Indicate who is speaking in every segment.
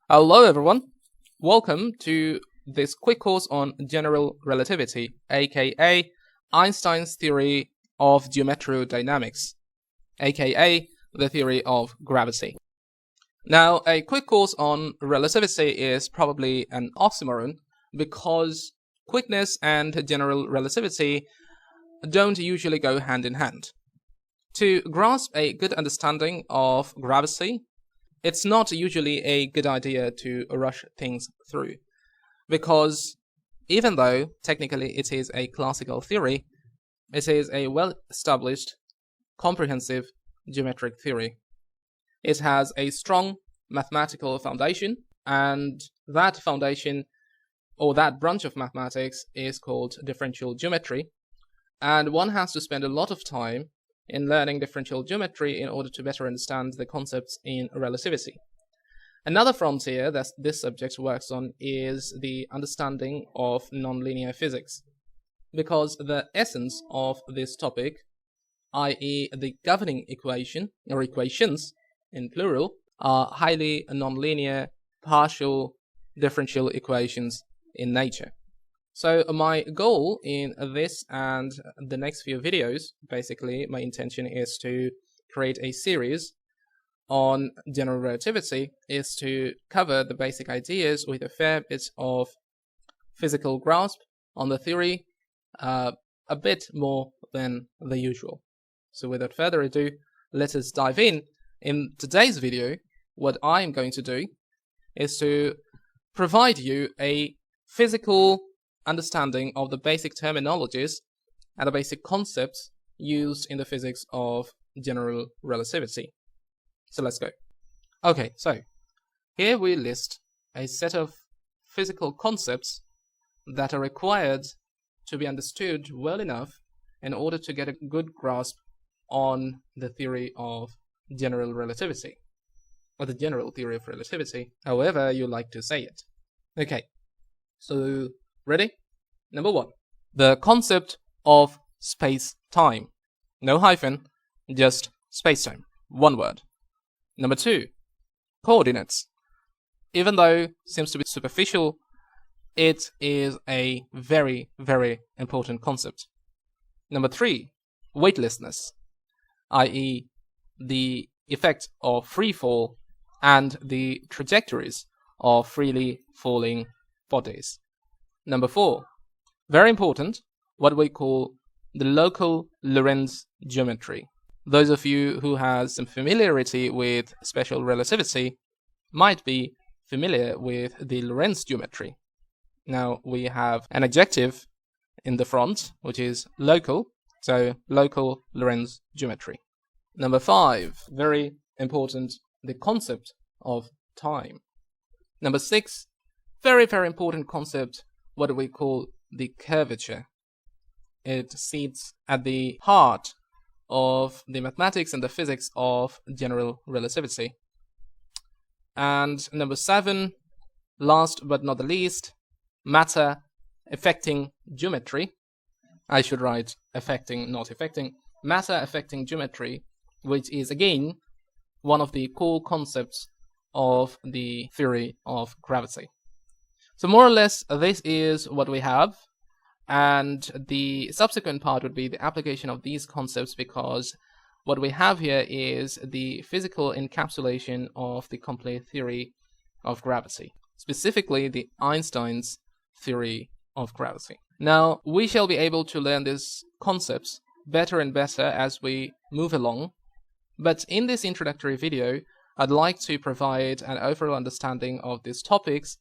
Speaker 1: Hello everyone, welcome to this quick course on General Relativity, aka Einstein's theory of geometrical dynamics, aka the theory of gravity. Now, a quick course on relativity is probably an oxymoron because quickness and general relativity don't usually go hand in hand. To grasp a good understanding of gravity, it's not usually a good idea to rush things through, because even though technically it is a classical theory, it is a well-established, comprehensive geometric theory. It has a strong mathematical foundation, and that foundation, or that branch of mathematics, is called differential geometry, and one has to spend a lot of time in learning differential geometry in order to better understand the concepts in relativity. Another frontier that this subject works on is the understanding of nonlinear physics, because the essence of this topic, i.e. the governing equation, or equations in plural, are highly nonlinear partial differential equations in nature. So my goal in this and the next few videos, basically my intention is to create a series on general relativity, is to cover the basic ideas with a fair bit of physical grasp on the theory, a bit more than the usual. So without further ado, let us dive in. In today's video, what I am going to do is to provide you a physical understanding of the basic terminologies and the basic concepts used in the physics of general relativity. So let's go. Okay, so here we list a set of physical concepts that are required to be understood well enough in order to get a good grasp on the theory of general relativity, or the general theory of relativity, however you like to say it. Okay, so ready? Number one, the concept of space-time. No hyphen, just space-time. One word. Number two, coordinates. Even though seems to be superficial, it is a very, very important concept. Number three, weightlessness, i.e. the effect of free fall and the trajectories of freely falling bodies. Number four, very important, what we call the local Lorentz geometry. Those of you who have some familiarity with special relativity might be familiar with the Lorentz geometry. Now we have an adjective in the front, which is local, so local Lorentz geometry. Number five, very important, the concept of time. Number six, very, very important concept, what we call the curvature. It sits at the heart of the mathematics and the physics of general relativity. And number seven, last but not the least, matter affecting geometry. I should write affecting, not affecting. Matter affecting geometry, which is again one of the core concepts of the theory of gravity. So more or less, this is what we have, and the subsequent part would be the application of these concepts, because what we have here is the physical encapsulation of the complete theory of gravity, specifically the Einstein's theory of gravity. Now, we shall be able to learn these concepts better and better as we move along, but in this introductory video, I'd like to provide an overall understanding of these topics,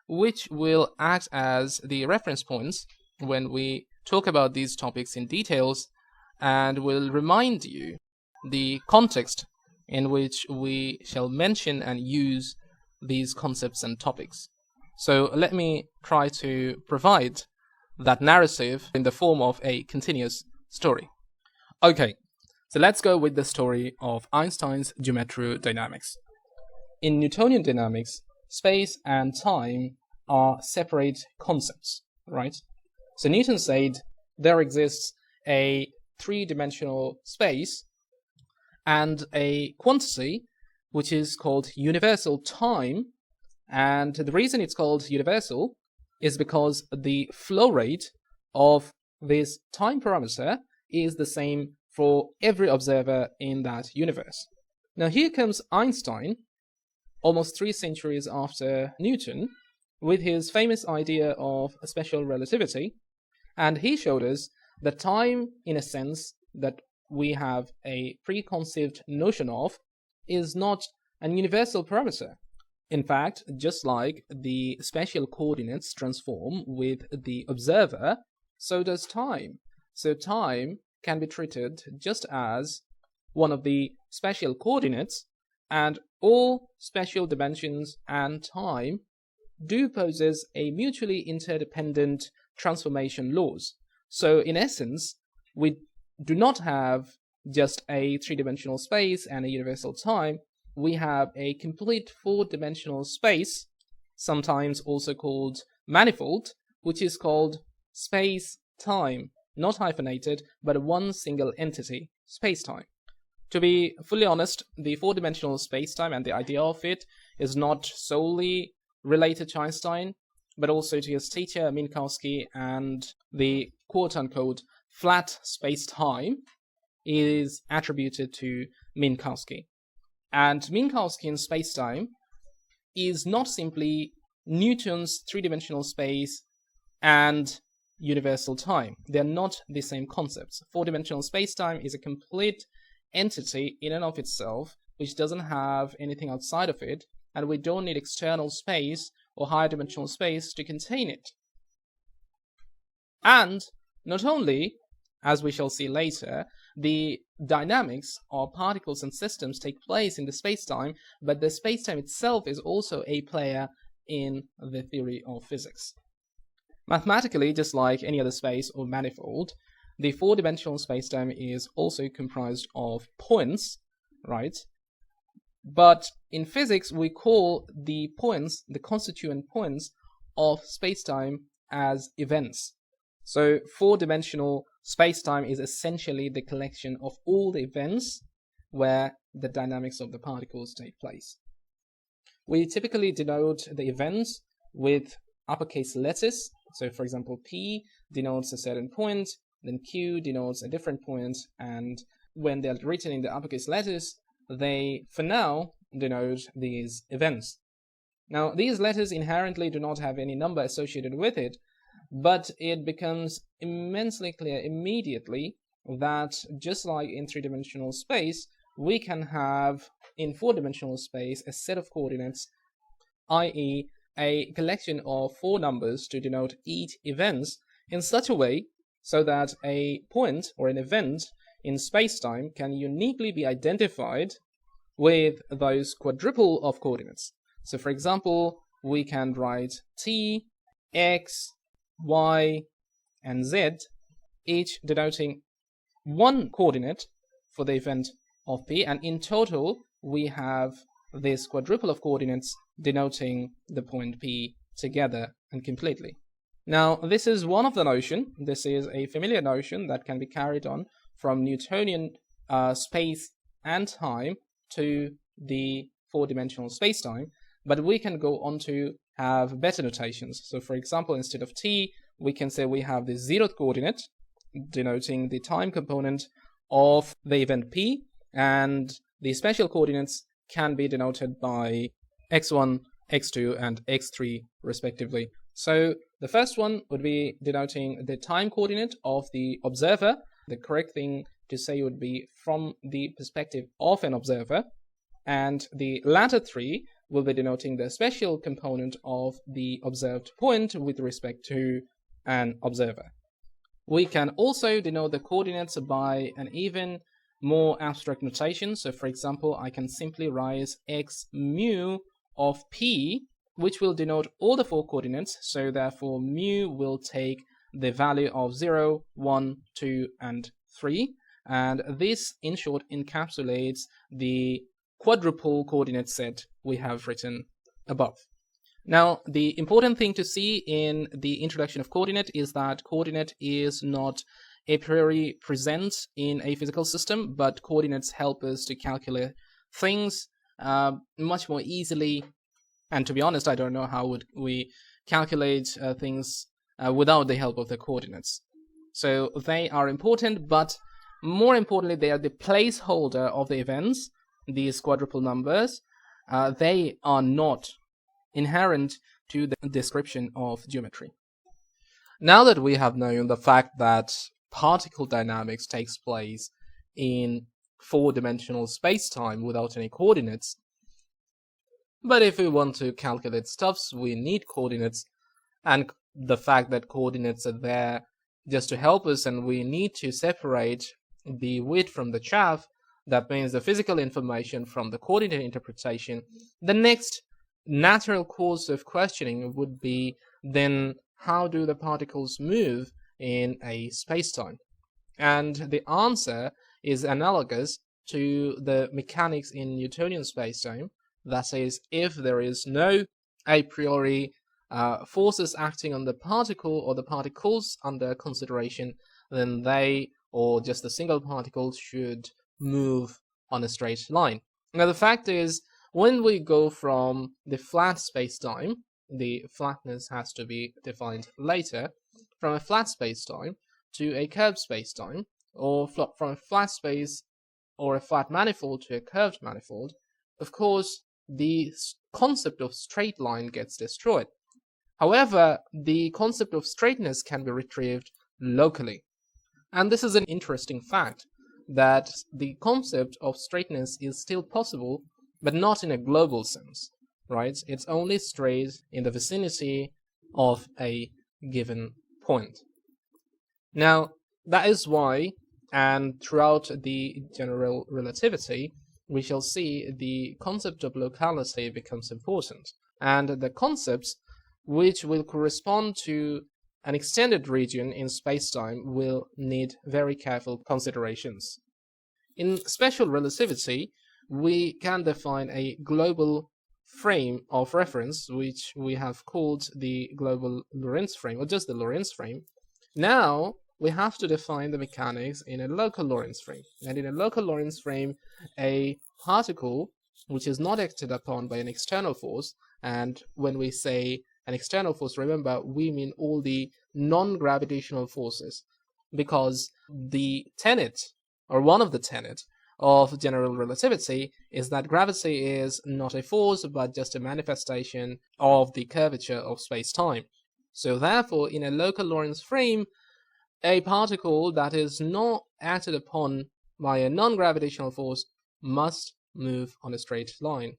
Speaker 1: which will act as the reference points when we talk about these topics in details, and will remind you the context in which we shall mention and use these concepts and topics. So let me try to provide that narrative in the form of a continuous story. Okay, so let's go with the story of Einstein's geometrical dynamics. In Newtonian dynamics, space and time are separate concepts, right? So Newton said there exists a three-dimensional space and a quantity which is called universal time, And the reason it's called universal is because the flow rate of this time parameter is the same for every observer in that universe. Now here comes Einstein, almost 3 centuries after Newton, with his famous idea of special relativity, and he showed us that time, in a sense, that we have a preconceived notion of, is not an universal parameter. In fact, just like the spatial coordinates transform with the observer, so does time. So time can be treated just as one of the spatial coordinates, and all spatial dimensions and time do possess a mutually interdependent transformation laws. So in essence, we do not have just a 3-dimensional space and a universal time. We have a complete 4-dimensional space, sometimes also called manifold, which is called space-time, not hyphenated, but one single entity, space-time. To be fully honest, the 4-dimensional space-time and the idea of it is not solely related to Einstein, but also to his teacher Minkowski, and the quote-unquote flat space-time is attributed to Minkowski. And Minkowski in space-time is not simply Newton's 3-dimensional space and universal time. They're not the same concepts. 4-dimensional space-time is a complete entity in and of itself, which doesn't have anything outside of it, and we don't need external space or higher dimensional space to contain it. And not only, as we shall see later, the dynamics of particles and systems take place in the space-time, but the space-time itself is also a player in the theory of physics. Mathematically, just like any other space or manifold, the 4-dimensional space-time is also comprised of points, right? But in physics, we call the points, the constituent points of space-time, as events. So 4-dimensional space-time is essentially the collection of all the events where the dynamics of the particles take place. We typically denote the events with uppercase letters. So for example, P denotes a certain point, then Q denotes a different point, and when they're written in the uppercase letters, they, for now, denote these events. Now, these letters inherently do not have any number associated with it, but it becomes immensely clear immediately that just like in 3-dimensional space, we can have in 4-dimensional space a set of coordinates, i.e. a collection of 4 numbers to denote each events in such a way so that a point or an event in space-time can uniquely be identified with those quadruple of coordinates. So for example, we can write t, x, y, and z, each denoting one coordinate for the event of P, and in total we have this quadruple of coordinates denoting the point P together and completely. Now, this is one of the notion. This is a familiar notion that can be carried on from Newtonian space and time to the 4-dimensional space-time, but we can go on to have better notations. So for example, instead of t, we can say we have the 0th coordinate denoting the time component of the event P, and the spatial coordinates can be denoted by x1, x2, and x3 respectively. So the first one would be denoting the time coordinate of the observer. The correct thing to say would be from the perspective of an observer. And the latter 3 will be denoting the spatial component of the observed point with respect to an observer. We can also denote the coordinates by an even more abstract notation. So for example, I can simply write x mu of P, which will denote all the 4 coordinates. So therefore, mu will take the value of 0, 1, 2, and 3. And this, in short, encapsulates the quadruple coordinate set we have written above. Now, the important thing to see in the introduction of coordinate is that coordinate is not a priori present in a physical system, but coordinates help us to calculate things much more easily And to be honest, I don't know how would we calculate things without the help of the coordinates. So they are important, but more importantly, they are the placeholder of the events, these quadruple numbers. They are not inherent to the description of geometry. Now that we have known the fact that particle dynamics takes place in four-dimensional space-time without any coordinates, but if we want to calculate stuffs, we need coordinates, and the fact that coordinates are there just to help us, and we need to separate the wheat from the chaff, that means the physical information from the coordinate interpretation, the next natural course of questioning would be, then how do the particles move in a space-time? And the answer is analogous to the mechanics in Newtonian spacetime. That is, if there is no a priori forces acting on the particle or the particles under consideration, then they, or just a single particle, should move on a straight line. Now the fact is, when we go from the flat spacetime, the flatness has to be defined later, from a flat spacetime to a curved spacetime, or from a flat space or a flat manifold to a curved manifold, of course, the concept of straight line gets destroyed. However, the concept of straightness can be retrieved locally. And this is an interesting fact, that the concept of straightness is still possible, but not in a global sense, right? It's only straight in the vicinity of a given point. Now, that is why, and throughout the general relativity, we shall see the concept of locality becomes important, and the concepts which will correspond to an extended region in spacetime will need very careful considerations. In special relativity, we can define a global frame of reference, which we have called the global Lorentz frame, or just the Lorentz frame. Now, we have to define the mechanics in a local Lorentz frame. And in a local Lorentz frame, a particle which is not acted upon by an external force, and when we say an external force, remember, we mean all the non-gravitational forces, because the tenet, or one of the tenets, of general relativity is that gravity is not a force, but just a manifestation of the curvature of space-time. So therefore, in a local Lorentz frame, a particle that is not acted upon by a non-gravitational force must move on a straight line.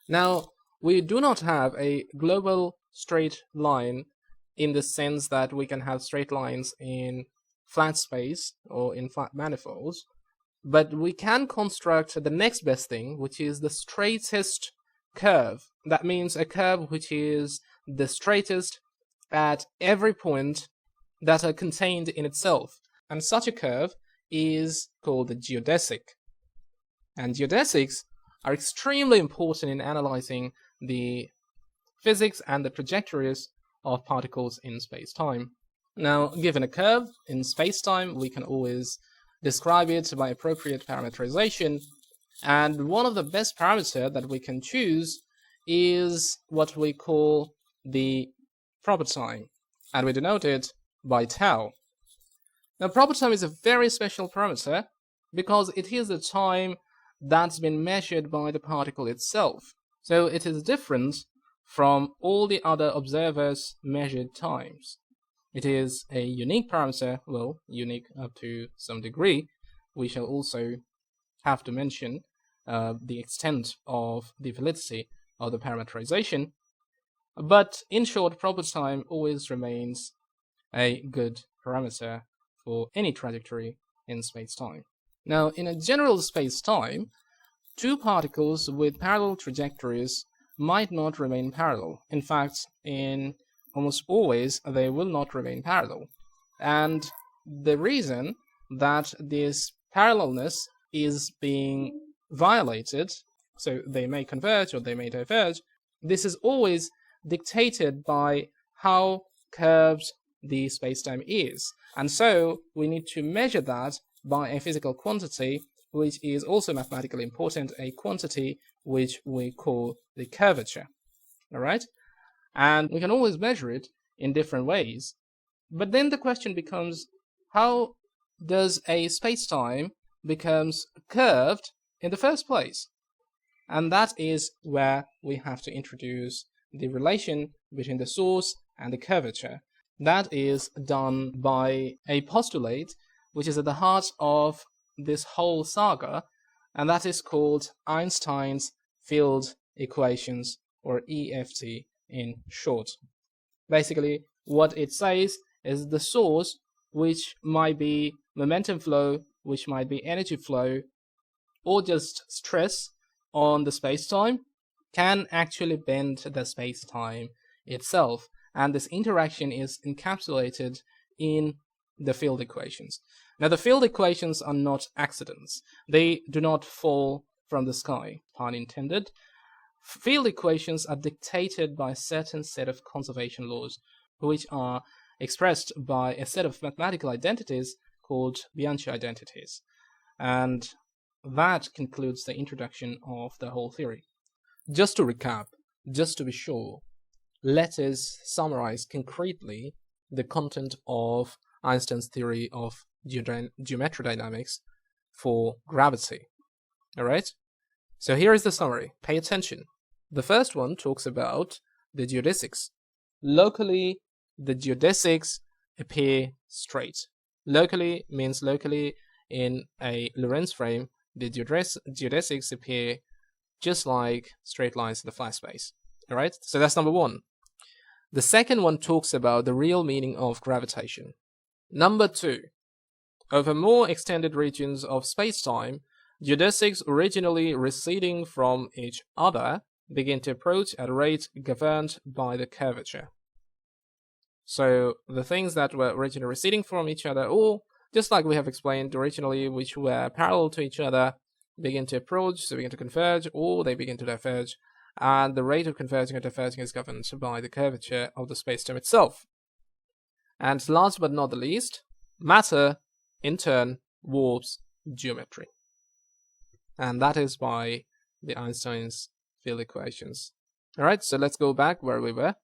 Speaker 1: Now, we do not have a global straight line in the sense that we can have straight lines in flat space or in flat manifolds, but we can construct the next best thing, which is the straightest curve. That means a curve which is the straightest at every point that are contained in itself. And such a curve is called the geodesic. And geodesics are extremely important in analyzing the physics and the trajectories of particles in space-time. Now, given a curve in space-time, we can always describe it by appropriate parameterization, and one of the best parameters that we can choose is what we call the proper time, and we denote it by tau. Now, proper time is a very special parameter because it is the time that's been measured by the particle itself. So it is different from all the other observers' measured times. It is a unique parameter, well, unique up to some degree. We shall also have to mention the extent of the validity of the parameterization. But in short, proper time always remains a good parameter for any trajectory in space-time. Now, in a general space-time, two particles with parallel trajectories might not remain parallel. In fact, in almost always, they will not remain parallel. And the reason that this parallelness is being violated, so they may converge or they may diverge, this is always dictated by how curved the spacetime is. And so we need to measure that by a physical quantity, which is also mathematically important, a quantity which we call the curvature. all right? And we can always measure it in different ways. But then the question becomes, how does a space-time becomes curved in the first place? And that is where we have to introduce the relation between the source and the curvature. That is done by a postulate which is at the heart of this whole saga, and that is called Einstein's field equations, or EFT in short. Basically, what it says is the source, which might be momentum flow, which might be energy flow, or just stress on the space-time, can actually bend the space-time itself. And this interaction is encapsulated in the field equations. Now, the field equations are not accidents. They do not fall from the sky, pun intended. Field equations are dictated by a certain set of conservation laws, which are expressed by a set of mathematical identities called Bianchi identities. And that concludes the introduction of the whole theory. Just to recap, just to be sure, let us summarize concretely the content of Einstein's theory of geometry dynamics for gravity. All right? So here is the summary. Pay attention. The first one talks about the geodesics. Locally, the geodesics appear straight. Locally means locally in a Lorentz frame, the geodesics appear just like straight lines in the flat space. All right? So that's number one. The second one talks about the real meaning of gravitation. Number two, over more extended regions of space-time, geodesics originally receding from each other begin to approach at a rate governed by the curvature. So the things that were originally receding from each other, or just like we have explained originally, which were parallel to each other, begin to approach, so begin to converge, or they begin to diverge, and the rate of converging or diverging is governed by the curvature of the spacetime itself. And last but not the least, matter, in turn, warps geometry. And that is by the Einstein's field equations. Alright, so let's go back where we were.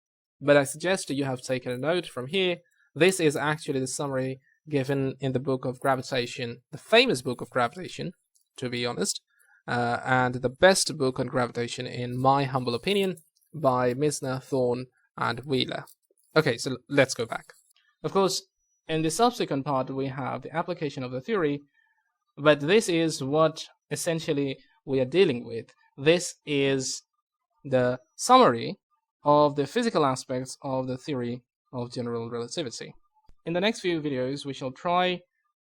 Speaker 1: But I suggest you have taken a note from here. This is actually the summary given in the book of gravitation, the famous book of gravitation, to be honest, and the best book on gravitation in my humble opinion by Misner, Thorne, and Wheeler. Okay, so let's go back. Of course, in the subsequent part we have the application of the theory, but this is what essentially we are dealing with. This is the summary of the physical aspects of the theory of general relativity. In the next few videos, we shall try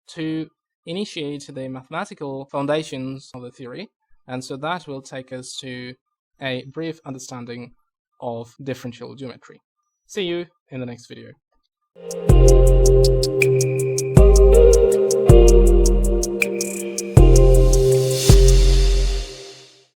Speaker 1: to initiate the mathematical foundations of the theory, and so that will take us to a brief understanding of differential geometry. See you in the next video.